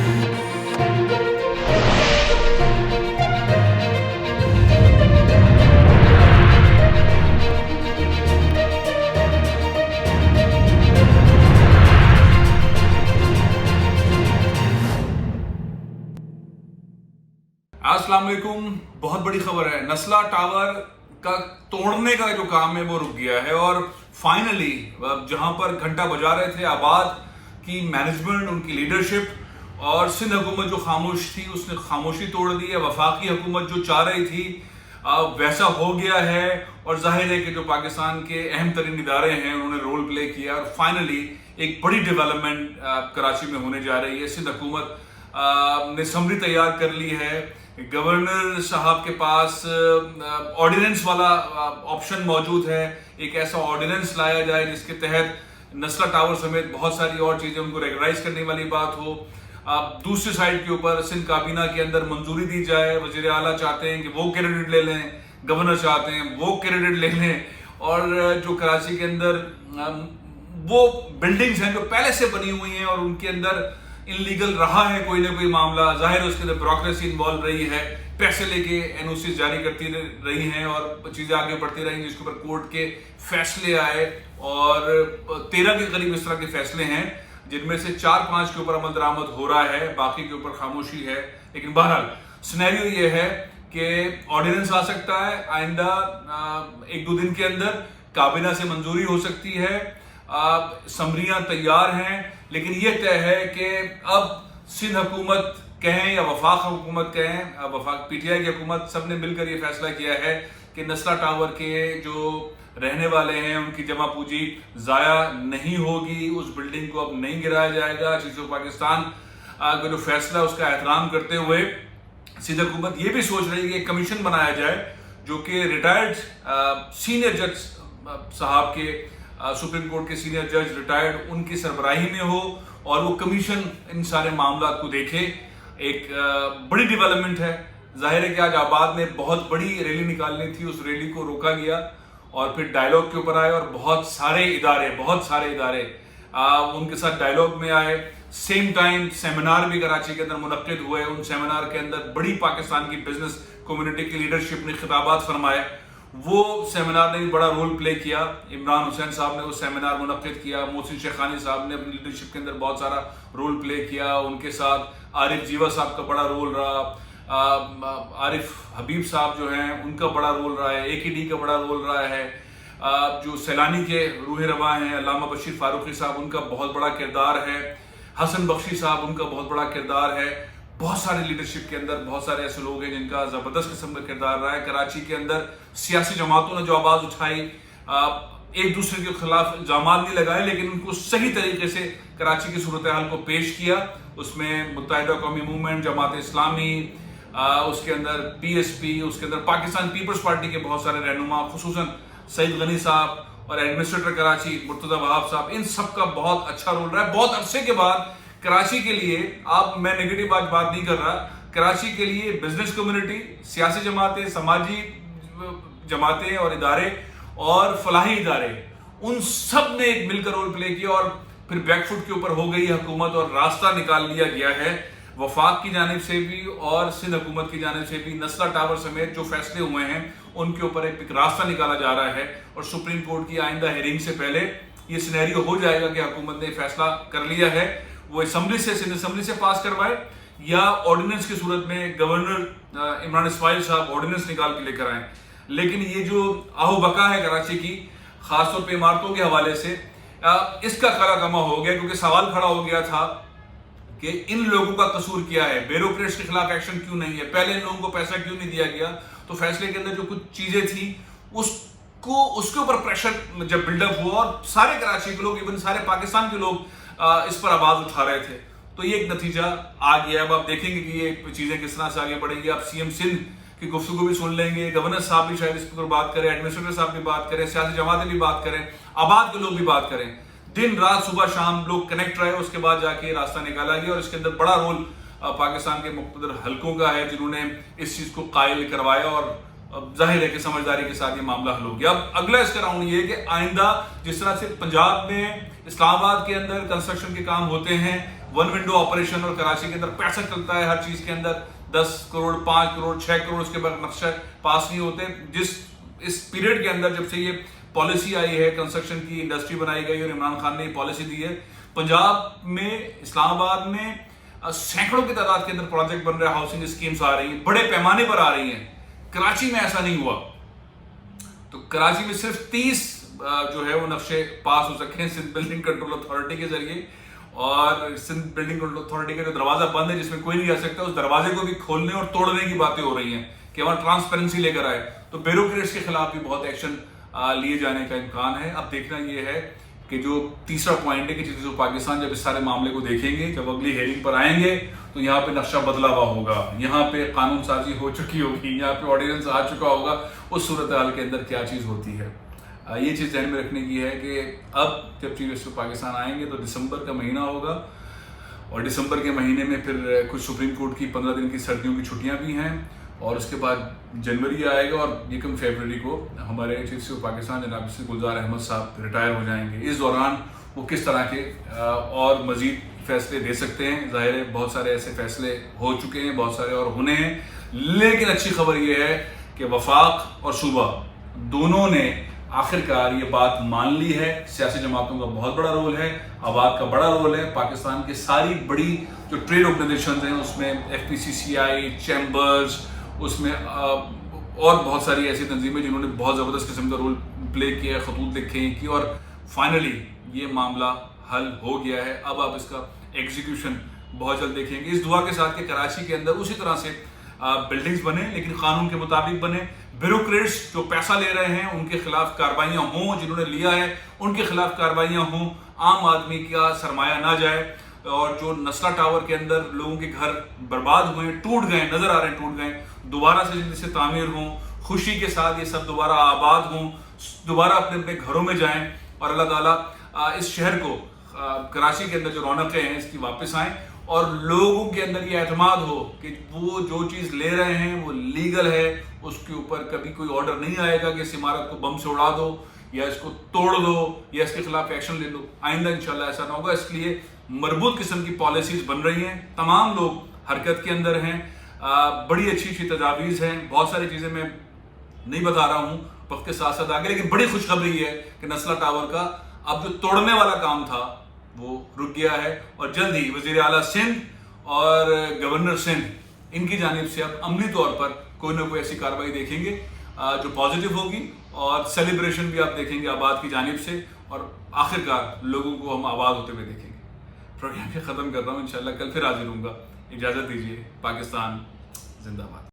अस्सलाम वालेकुम। बहुत बड़ी खबर है, नस्ला टावर का तोड़ने का जो काम है वो रुक गया है और फाइनली जहां पर घंटा बजा रहे थे आबाद की मैनेजमेंट, उनकी लीडरशिप और सिंध हुकूमत जो खामोश थी उसने खामोशी तोड़ दी है। वफाकी हुकूमत जो चाह रही थी वैसा हो गया है और जाहिर है कि जो पाकिस्तान के अहम तरीन इदारे हैं उन्होंने रोल प्ले किया और फाइनली एक बड़ी डेवलपमेंट कराची में होने जा रही है। सिंध हुकूमत ने समरी तैयार कर ली है। गवर्नर साहब के पास ऑर्डिनेंस वाला ऑप्शन मौजूद है। एक ऐसा ऑर्डिनेंस लाया जाए जिसके तहत नस्ला टावर समेत बहुत सारी और चीज़ें उनको रेगुलाइज करने वाली बात हो। दूसरी साइड के ऊपर सिंध काबीना के अंदर मंजूरी दी जाए। वज़ीर आला चाहते हैं कि वो कैंडिडेट ले लें, गवर्नर चाहते हैं वो कैंडिडेट ले लें और जो कराची के अंदर वो बिल्डिंग्स हैं जो पहले से बनी हुई हैं और उनके अंदर इनलीगल रहा है कोई ना कोई मामला, जाहिर है उसके अंदर ब्यूरोक्रेसी इन्वॉल्व रही है, पैसे लेके एनओसी जारी करती रही हैं और चीज़ें आगे बढ़ती रही जिसके ऊपर कोर्ट के फैसले आए और 13 के करीब इस तरह के फैसले हैं जिनमें से 4-5 के ऊपर अमल दरामद हो रहा है, बाकी के ऊपर खामोशी है। लेकिन बहरहाल सिनेरियो ये है कि ऑर्डिनेंस आ सकता है आइंदा 1-2 दिन के अंदर, काबीना से मंजूरी हो सकती है, समरियां तैयार हैं, लेकिन यह तय है कि अब सिंध हुकूमत कहें या वफाक हुकूमत कहें, वफाक पीटीआई की हुकूमत, सब ने मिलकर ये फैसला किया है कि नस्ला टावर के जो रहने वाले हैं उनकी जमा पूंजी ज़ाया नहीं होगी, उस बिल्डिंग को अब नहीं गिराया जाएगा। चीज़ों पाकिस्तान का जो फैसला है उसका एहतराम करते हुए सिंध हुकूमत ये भी सोच रही है कि एक कमीशन बनाया जाए जो कि रिटायर्ड सीनियर जज साहब के, सुप्रीम कोर्ट के सीनियर जज रिटायर्ड, उनकी सरबराही में हो और वो कमीशन इन सारे मामला को देखे। एक बड़ी डेवलपमेंट है। जाहिर है कि आज आबाद में बहुत बड़ी रैली निकालनी थी, उस रैली को रोका गया और फिर डायलॉग के ऊपर आए और बहुत सारे इदारे उनके साथ डायलॉग में आए। सेम टाइम सेमिनार भी कराची के अंदर मुनक्किद हुए। उन सेमिनार के अंदर बड़ी पाकिस्तान की बिजनेस कम्युनिटी की लीडरशिप ने खिताबात फरमाए। वो सेमिनार ने भी बड़ा रोल प्ले किया। इमरान हुसैन साहब ने वो सेमिनार मुनक्किद किया। मोहसिन शेखानी साहब ने अपनी लीडरशिप के अंदर बहुत सारा रोल प्ले किया। उनके साथ आरिफ जीवा साहब का बड़ा रोल रहा। आरिफ हबीब साहब जो हैं उनका बड़ा रोल रहा है। AKD का बड़ा रोल रहा है। जो सैलानी के रूह रवा हैं अल्लामा बशीर फारूकी साहब, उनका बहुत बड़ा किरदार है। हसन बख्शी साहब, उनका बहुत बड़ा किरदार है। बहुत सारे लीडरशिप के अंदर बहुत सारे ऐसे लोग हैं जिनका ज़बरदस्त किस्म का किरदार रहा है। कराची के अंदर सियासी जमातों ने जो आवाज़ उठाई, एक दूसरे के खिलाफ इल्ज़ामात नहीं लगाए, लेकिन उनको सही तरीके से कराची की सूरत हाल को पेश किया। उसमें मुत्तहिदा कौमी मूवमेंट, जमात इस्लामी, उसके अंदर PSP, उसके अंदर पाकिस्तान पीपल्स पार्टी के बहुत सारे रहनुमा, खुसूसन सईद गनी साहब और एडमिनिस्ट्रेटर कराची मुर्तज़ा वहाब साहब, इन सब का बहुत अच्छा रोल रहा है। बहुत अरसे के बाद कराची के लिए, आप मैं नेगेटिव बात नहीं कर रहा, कराची के लिए बिजनेस कम्युनिटी, सियासी जमातें, समाजी जमातें और इदारे और फलाही इदारे, उन सब ने एक मिलकर रोल प्ले किया और फिर बैकफुट के ऊपर हो गई हुकूमत और रास्ता निकाल लिया गया है वफाक की जानिब से भी और सिंध हुकूमत की जानिब से भी। नस्ला टावर समेत जो फैसले हुए हैं उनके ऊपर एक रास्ता निकाला जा रहा है और सुप्रीम कोर्ट की आइंदा हियरिंग से पहले ये सिनेरियो हो जाएगा कि हुकूमत ने फैसला कर लिया है। वो असेंबली से, सिंध असेंबली से पास करवाए या ऑर्डिनेंस की सूरत में गवर्नर इमरान इस्माइल साहब ऑर्डिनेंस निकाल के लेकर आए। लेकिन ये जो आहू बका है कराची की, खासतौर पे इमारतों के हवाले से, इसका खरा कमा हो गया क्योंकि सवाल खड़ा हो गया था कि इन लोगों का कसूर क्या है, ब्यूरोक्रेट्स के खिलाफ एक्शन क्यों नहीं है, पहले इन लोगों को पैसा क्यों नहीं दिया गया। तो फैसले के अंदर जो कुछ चीजें थी उसके ऊपर प्रेशर जब बिल्डअप हुआ और सारे कराची के लोग, इवन सारे पाकिस्तान के लोग इस पर आवाज उठा रहे थे, तो ये एक नतीजा आ गया। अब आप देखेंगे कि ये चीजें किस तरह से आगे बढ़ेंगी। आप CM सिंध की गुफ्तगू भी सुन लेंगे, गवर्नर साहब भी शायद इस पर बात करें, एडमिनिस्ट्रेटर साहब भी बात करें, सियासी जमातें भी बात करें, आबाद के लोग भी बात करें। दिन रात सुबह शाम लोग कनेक्ट रहे, उसके बाद जाके रास्ता निकाला गया और इसके अंदर बड़ा रोल पाकिस्तान के मुख्तलिफ हलकों का है जिन्होंने इस चीज को कायल करवाया और जाहिर है कि समझदारी के साथ ये मामला हल हो गया। अब अगला इसका राउंड ये है कि आइंदा जिस तरह से पंजाब में इस्लामाबाद के अंदर कंस्ट्रक्शन के काम होते हैं वन विंडो ऑपरेशन, और कराची के अंदर पैसा चलता है हर चीज के अंदर, 10 करोड़ 5 करोड़ 6 करोड़ उसके बाद नक्शा पास नहीं होते। इस पीरियड के अंदर जब से ये पॉलिसी आई है, कंस्ट्रक्शन की इंडस्ट्री बनाई गई और इमरान खान ने ये पॉलिसी दी है, पंजाब में, इस्लामाबाद में सैकड़ों की तादाद के अंदर प्रोजेक्ट बन रहे हैं, हाउसिंग स्कीम्स आ रही हैं, बड़े पैमाने पर आ रही हैं। कराची में ऐसा नहीं हुआ। तो कराची में सिर्फ 30 जो है वो नक्शे पास हो सके हैं सिंध बिल्डिंग कंट्रोल अथॉरिटी के जरिए, और सिंध बिल्डिंग कंट्रोल अथॉरिटी का जो दरवाजा बंद है जिसमें कोई नहीं जा सकता, उस दरवाजे को भी खोलने और तोड़ने की बातें हो रही हैं कि वहां ट्रांसपेरेंसी लेकर आए। तो ब्यूरोक्रेट्स के खिलाफ भी बहुत एक्शन लिए जाने का इम्कान है। अब देखना यह है कि जो तीसरा पॉइंट है कि जो पाकिस्तान जब इस सारे मामले को देखेंगे, जब अगली हेयरिंग पर आएंगे, तो यहाँ पे नक्शा बदला हुआ होगा, यहाँ पे कानून साजी हो चुकी होगी, यहाँ पे ऑर्डिनेंस आ चुका होगा, उस सूरत हाल के अंदर क्या चीज़ होती है। ये चीज़ ध्यान में रखने की है कि अब जब चीफ मिनिस्टर पाकिस्तान आएंगे तो दिसंबर का महीना होगा, और दिसंबर के महीने में फिर कुछ सुप्रीम कोर्ट की 15 दिन की सर्दियों की छुट्टियाँ भी हैं, और उसके बाद जनवरी आएगा, और यकम फरवरी को हमारे चीफ मिनिस्टर पाकिस्तान जनाब गुलजार अहमद साहब रिटायर हो जाएंगे। इस दौरान वो किस तरह के और मज़ीद फैसले दे सकते हैं, ज़ाहिर है बहुत सारे ऐसे फैसले हो चुके हैं, बहुत सारे और होने हैं, लेकिन अच्छी खबर ये है कि वफाक और सूबा दोनों ने आखिरकार ये बात मान ली है। सियासी जमातों का बहुत बड़ा रोल है, आवाज़ का बड़ा रोल है, पाकिस्तान की सारी बड़ी जो ट्रेड ऑर्गेनाइजेशन हैं उसमें FPCCI, चैम्बर्स, उसमें और बहुत सारी ऐसी तंजीमें जिन्होंने बहुत ज़बरदस्त किस्म का रोल प्ले किया, खतूत लिखे हैं कि, और फाइनली ये मामला हल हो गया है। अब आप इसका एग्जीक्यूशन बहुत जल्द देखेंगे, इस दुआ के साथ कि कराची के अंदर उसी तरह से बिल्डिंग्स बने, लेकिन कानून के मुताबिक बने। ब्यूरोक्रेट्स जो पैसा ले रहे हैं उनके खिलाफ कार्रवाइयाँ हों, जिन्होंने लिया है उनके खिलाफ कार्रवाइयाँ हों, आम आदमी का सरमाया ना जाए, और जो नस्ला टावर के अंदर लोगों के घर बर्बाद हुए, टूट गए, नजर आ रहे हैं टूट गए, दोबारा से जल्दी से तामीर हों, खुशी के साथ ये सब दोबारा आबाद हों, दोबारा अपने अपने घरों में जाएं, और अल्लाह ताला इस शहर को, कराची के अंदर जो रौनकें हैं इसकी वापस आएँ, और लोगों के अंदर ये एतमाद हो कि वो जो चीज़ ले रहे हैं वो लीगल है, उसके ऊपर कभी कोई ऑर्डर नहीं आएगा कि इस इमारत को बम से उड़ा दो या इसको तोड़ दो या इसके खिलाफ एक्शन ले लो। आइंदा इंशाल्लाह ऐसा ना होगा, इसलिए मरबूत किस्म की पॉलिसीज बन रही हैं, तमाम लोग हरकत के अंदर हैं, बड़ी अच्छी अच्छी तजावीज़ हैं, बहुत सारी चीज़ें मैं नहीं बता रहा हूँ वक्त के साथ साथ आगे, लेकिन बड़ी खुशखबरी है कि नस्ला टावर का अब जो तोड़ने वाला काम था वो रुक गया है, और जल्द ही वज़ीर आला सिंध और गवर्नर सिंध इनकी जानिब से अब अमली तौर पर कोई ना कोई ऐसी कार्रवाई देखेंगे जो पॉजिटिव होगी, और सेलिब्रेशन भी आप देखेंगे आबाद की जानिब से, और आखिरकार लोगों को हम आबाद होते हुए देखेंगे। प्रोग्राम ख़त्म कर रहा हूँ, इंशाल्लाह कल फिर हाजिर होऊंगा। इजाज़त दीजिए। पाकिस्तान जिंदाबाद।